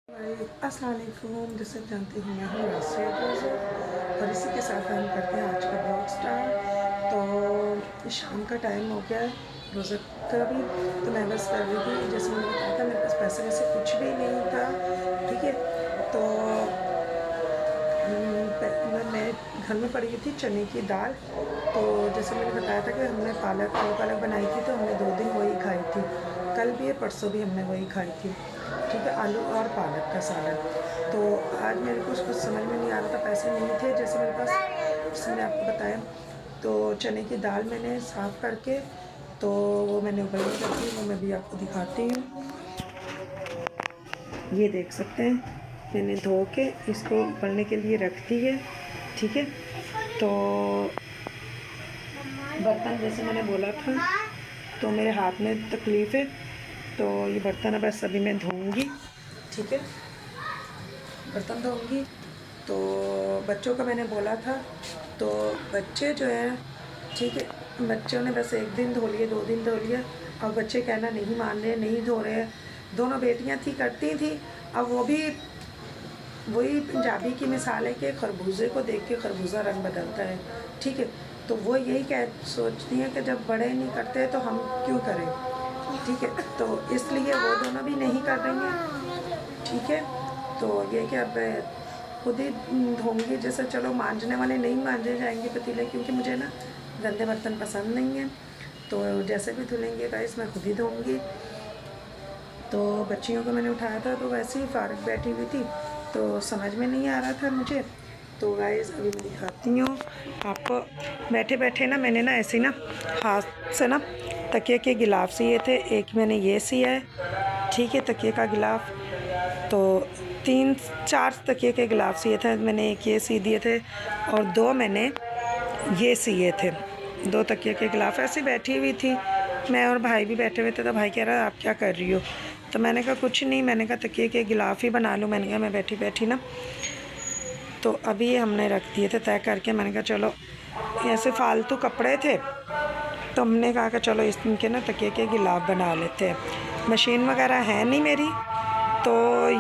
अस्सलाम वालेकुम। जैसे जानते हैं मैं हूँ राशिया और इसी के साथ हम करते हैं आज का ब्लॉग स्टार्ट। तो शाम का टाइम हो गया है रोज़ा का भी, तो मैं बस कर रही थी। जैसे मैंने बताया था मेरे पास पैसे वैसे कुछ भी नहीं था, ठीक है। तो मैं घर में पड़ी हुई थी चने की दाल। तो जैसे मैंने बताया था कि हमने आलू पालक बनाई थी, तो हमने 2 दिन वही खाई थी। कल भी परसों भी हमने वही खाई थी, ठीक है, आलू और पालक का सालन। तो आज मेरे को कुछ समझ में नहीं आ रहा था, पैसे नहीं थे जैसे मेरे पास, जैसे मैंने आपको बताया। तो चने की दाल मैंने साफ़ करके तो वो मैंने उबलने रखी, वो मैं भी आपको दिखाती हूँ। ये देख सकते हैं मैंने धो के इसको उबलने के लिए रख दी है, ठीक है। तो बर्तन जैसे मैंने बोला था, तो मेरे हाथ में तकलीफ़ है, तो ये बर्तन अब बस अभी मैं धोऊंगी, ठीक है, बर्तन धोऊंगी। तो बच्चों का मैंने बोला था, तो बच्चे जो है, ठीक है, बच्चों ने बस 1 दिन धो लिए, 2 दिन धो लिया, और बच्चे कहना नहीं मान रहे, नहीं धो रहे। दोनों बेटियां थी करती थी, अब वो भी वही पंजाबी की मिसाल है कि खरबूजे को देख के खरबूजा रंग बदलता है, ठीक है। तो वो यही सोचती हैं कि जब बड़े नहीं करते तो हम क्यों करें, ठीक है। तो इसलिए वो दोनों भी नहीं कर रही हैं, ठीक है। तो ये कि अब खुद ही धोंगी, जैसे चलो मांजने वाले नहीं मांजे जाएंगे पतीले, क्योंकि मुझे ना गंदे बर्तन पसंद नहीं हैं। तो जैसे भी धुलेंगे गाइस मैं खुद ही धोऊंगी। तो बच्चियों को मैंने उठाया था, तो वैसे ही फारग बैठी हुई थी, तो समझ में नहीं आ रहा था मुझे। तो गाइस अभी मैं दिखाती हूँ आपको। बैठे बैठे ना मैंने ना ऐसे ना हाथ से ना तकिए के गिलाफ सिए थे। एक मैंने ये सिया है, ठीक है, तकिए का गिलाफ। तो 3-4 तकिए के गिलाफ सिए थे मैंने, एक ये सी दिए थे और 2 मैंने ये सिए थे। 2 तकिए के गिलाफ। ऐसे बैठी हुई थी मैं, और भाई भी बैठे हुए थे। तो भाई कह रहा आप क्या कर रही हो, तो मैंने कहा कुछ नहीं, मैंने कहा तकिए के गिलाफ ही बना लूँ। मैंने कहा मैं बैठी बैठी ना, तो अभी हमने रख दिए थे तय करके। मैंने कहा चलो, ऐसे फालतू कपड़े थे, तो हमने कहा कि चलो इनके ना तकिए के गिलाफ बना लेते हैं। मशीन वगैरह है नहीं मेरी, तो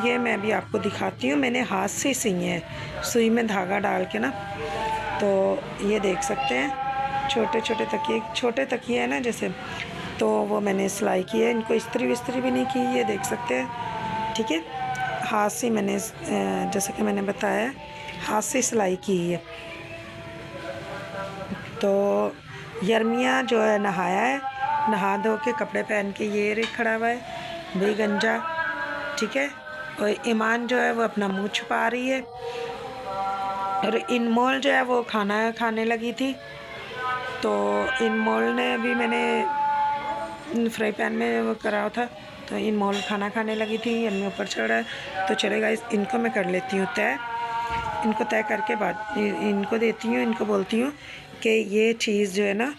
ये मैं भी आपको दिखाती हूँ। मैंने हाथ से सिए हैं, सुई में धागा डाल के ना। तो ये देख सकते हैं छोटे तकिए हैं ना जैसे, तो वो मैंने सिलाई की है। इनको इस्त्री विस्त्री भी नहीं की, ये देख सकते हैं, ठीक है। हाथ से मैंने जैसे कि मैंने बताया हाथ से सिलाई की है। तो यर्मिया जो है नहाया है, नहा धो के कपड़े पहन के ये रे खड़ा हुआ है भाई गंजा, ठीक है। और ईमान जो है वो अपना मुंह छुपा रही है, और इनमोल जो है वो खाना खाने लगी थी। तो इनमोल ने भी मैंने फ्राई पैन में वो करा था, तो इनमोल खाना खाने लगी थी, इनमें ऊपर चढ़ा है। तो चलेगा, इनको मैं कर लेती हूँ तय। इनको तय करके बाद इनको देती हूँ, इनको बोलती हूँ कि ये चीज़ जो है ना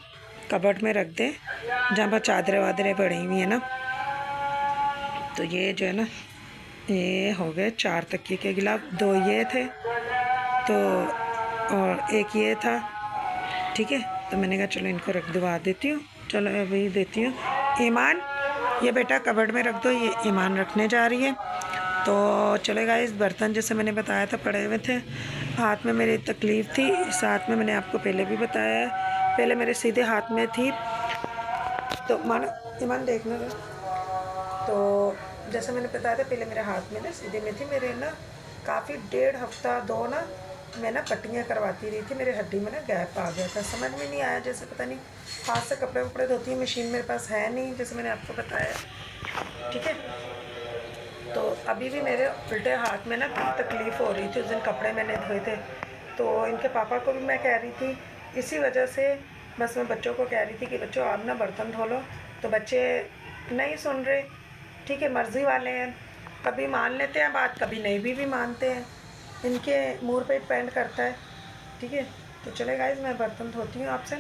कबर्ड में रख दे, जहाँ पर चादरें वादरें पड़ी हुई हैं ना। तो ये जो है ना, ये हो गए 4 तकिए के गिलाफ। 2 ये थे, तो और एक ये था, ठीक है। तो मैंने कहा चलो इनको रख दवा देती हूँ। चलो अभी देती हूँ। ईमान, ये बेटा कबर्ड में रख दो, ये ईमान रखने जा रही है। तो चलेगा। इस बर्तन जैसे मैंने बताया था पड़े हुए थे, हाथ में मेरी तकलीफ़ थी। साथ में मैंने आपको पहले भी बताया है, पहले मेरे सीधे हाथ में थी। तो ईमान देखना था। तो जैसे मैंने बताया था पहले मेरे हाथ में ना सीधे में थी, मेरे ना काफ़ी 1.5 हफ्ता 2 ना मैं ना पट्टियाँ करवाती रही थी, मेरे हड्डी में ना गैप आ गया था। समझ में नहीं आया, जैसे पता नहीं हाथ से कपड़े वपड़े धोती है, मशीन मेरे पास है नहीं, जैसे मैंने आपको बताया, ठीक है। तो अभी भी मेरे उल्टे हाथ में ना तकलीफ़ हो रही थी। उस दिन कपड़े मैंने धोए थे, तो इनके पापा को भी मैं कह रही थी, इसी वजह से बस मैं बच्चों को कह रही थी कि बच्चों आप ना बर्तन धो लो। तो बच्चे नहीं सुन रहे, ठीक है, मर्ज़ी वाले हैं, कभी मान लेते हैं बात, कभी नहीं भी मानते हैं। इनके मूड पे डिपेंड करता है, ठीक है। तो चले गाइस, मैं बर्तन धोती हूँ आपसे,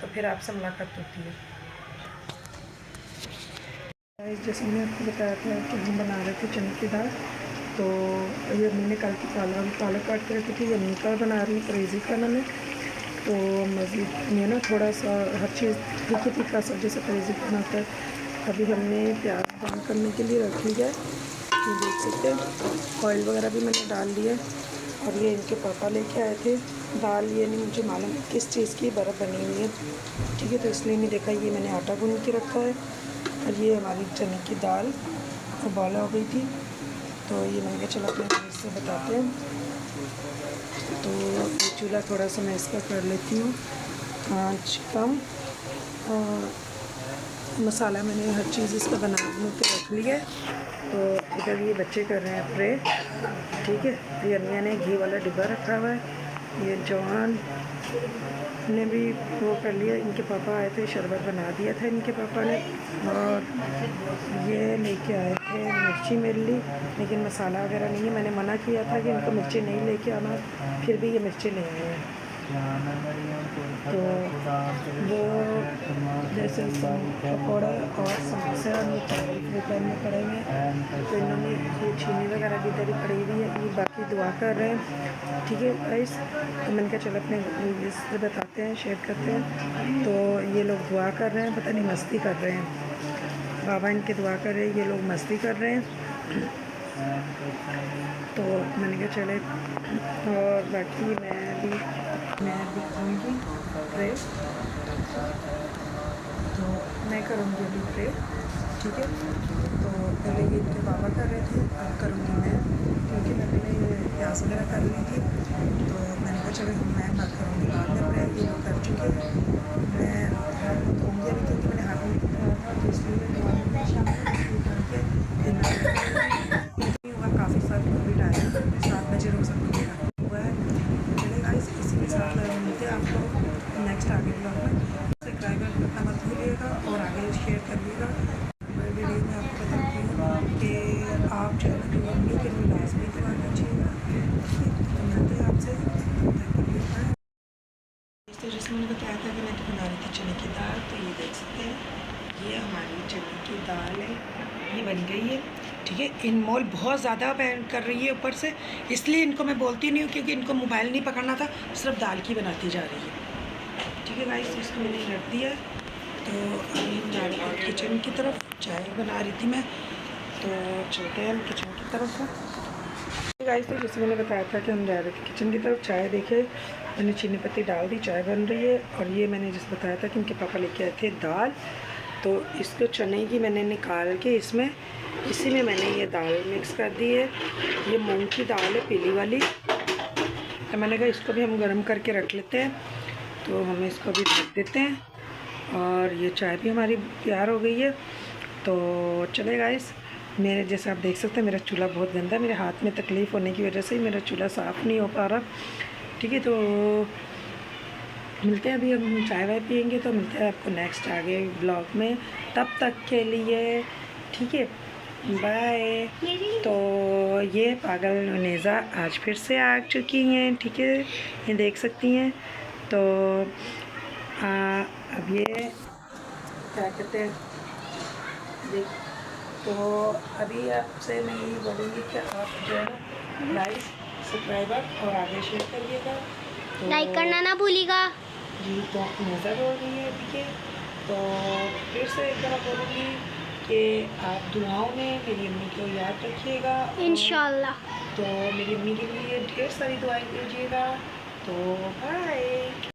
तो फिर आपसे मुलाकात होती है। गाइस जैसे मैंने आपको बताया था कि हम बना रहे थे चने की दाल। तो ये मैंने कल की पालक काट के रखी थी, ये का बना रही है परेजी खाना में। तो मज़ीद में ना थोड़ा सा हर चीज़ तीखी तीखा सा जैसे परेजी बनाता है। अभी हमने प्याज ब्राउन करने के लिए रख लिया है, ये देख सकते हैं। ऑयल वगैरह भी मैंने डाल दिया। और ये इनके पापा लेके आए थे दाल। ये नहीं मुझे मालूम किस चीज़ की बर्फ़ बनी हुई है, ठीक है, तो इसलिए नहीं देखा। ये मैंने आटा गूंद के रखा है। और ये हमारी चने की दाल उबाला हो गई थी, तो ये मैंने कहा चलो अपने घर से बताते हैं। तो ये चूल्हा थोड़ा सा मैं इसका कर लेती हूँ आँच कम। और मसाला मैंने हर चीज़ इसका बना के रख लिया है। तो इधर ये बच्चे कर रहे हैं प्रे, ठीक है। ये अम्मिया ने घी वाला डिब्बा रखा हुआ है। ये जवान ने भी वो कर लिया। इनके पापा आए थे, शरबत बना दिया था इनके पापा ने। और ये लेके आए थे मिर्ची मेरे लिए, लेकिन मसाला वगैरह नहीं है। मैंने मना किया था कि इनको मिर्ची नहीं लेके आना, फिर भी ये मिर्ची ले आए हैं। तो वो जैसे पकौड़े और समोसे और ये 40 रुपये में पड़े हुए हैं। तो इन्होंने ये चीनी वगैरह की इधर ही पड़ी हुई है। ये बाकी दुआ कर रहे हैं, ठीक है गाइस। तो मैंने कहा चलो अपने इससे बताते हैं, शेयर करते हैं। तो ये लोग दुआ कर रहे हैं, पता नहीं मस्ती कर रहे हैं। बाबा इनके दुआ कर रहे हैं, ये लोग मस्ती कर रहे हैं। तो मैंने कहा चले। और बाकी मैं भी खाऊँगी प्रे, तो मैं करूँगी अभी प्रे, ठीक है। तो पहले ये इनके बाबा कर रहे थे, अब करूँगी मैं, क्योंकि मैं पहले प्याज वगैरह कर ली थी। तो मैंने कहा चलो मैं बात करूँगी बाद में प्रे। ये लोग कर चुके हैं। मैं हाथ में धोऊँगी अभी, क्योंकि मैंने हाथ में धोया था, तो इसलिए मैं शाम को करके दिन हुआ काफ़ी साल कोविड आया, 7 बजे रोज़ा हुआ है। चलेगा इसी के साथ मिलते हैं आपको नेक्स्ट आगे ब्लॉग में। सब्सक्राइबर करना मत भूलिएगा और आगे शेयर करिएगा। वीडियो में आपको बताती हूँ कि आप जो है ना मम्मी के लिए लाजमी दुआ कीजिएगा। तो मिलते हैं आपसे, जिसमें मैंने बताया था कि मैं तो बना रही थी चने की दाल। तो ये देख सकते हैं, ये हमारी चने की दाल है, ये बन गई है, ठीक है। इनमोल बहुत ज़्यादा बैन कर रही है ऊपर से, इसलिए इनको मैं बोलती नहीं हूँ, क्योंकि इनको मोबाइल नहीं पकड़ना था, सिर्फ दाल की बनाती जा रही है, ठीक है गाइस। इसको मैंने रख दिया। तो अभी हम जा रहे हैं किचन की तरफ, चाय बना रही थी मैं, तो चलते हैं हम किचन की तरफ। गाइस तो जैसे मैंने बताया था कि हम जा रहे थे किचन की तरफ। चाय देखे मैंने चीनी पत्ती डाल दी, चाय बन रही है। और ये मैंने जैसे बताया था कि इनके पापा लेके आए थे दाल, तो इसको चने की मैंने निकाल के इसी में मैंने ये दाल मिक्स कर दी है। ये मूंग की दाल है, पीली वाली। तो मैंने कहा इसको भी हम गर्म करके रख लेते हैं, तो हम इसको भी ढक देते हैं। और ये चाय भी हमारी तैयार हो गई है। तो चले गाइस, मेरे जैसे आप देख सकते हैं मेरा चूल्हा बहुत गंदा है, मेरे हाथ में तकलीफ़ होने की वजह से मेरा चूल्हा साफ़ नहीं हो पा रहा, ठीक है। तो मिलते हैं, अभी हम चाय वाय पियेंगे, तो मिलते हैं आपको नेक्स्ट आगे ब्लॉग में। तब तक के लिए ठीक है, बाय। तो ये पागल नेज़ा आज फिर से आ चुकी हैं, ठीक है, ये देख सकती हैं। तो अब ये क्या कहते हैं देख, तो अभी आपसे मैं यही बोलूँगी कि आप जो है ना लाइक, सब्सक्राइबर और आगे शेयर करिएगा। तो लाइक करना ना भूलिएगा जी। तो नज़र हो रही है, ठीक है। तो फिर से एक बार बोलूँगी कि आप दुआओं में मेरी अम्मी को याद रखिएगा इंशाल्लाह। तो मेरी अम्मी के लिए ढेर सारी दुआएं कीजिएगा। तो बाय।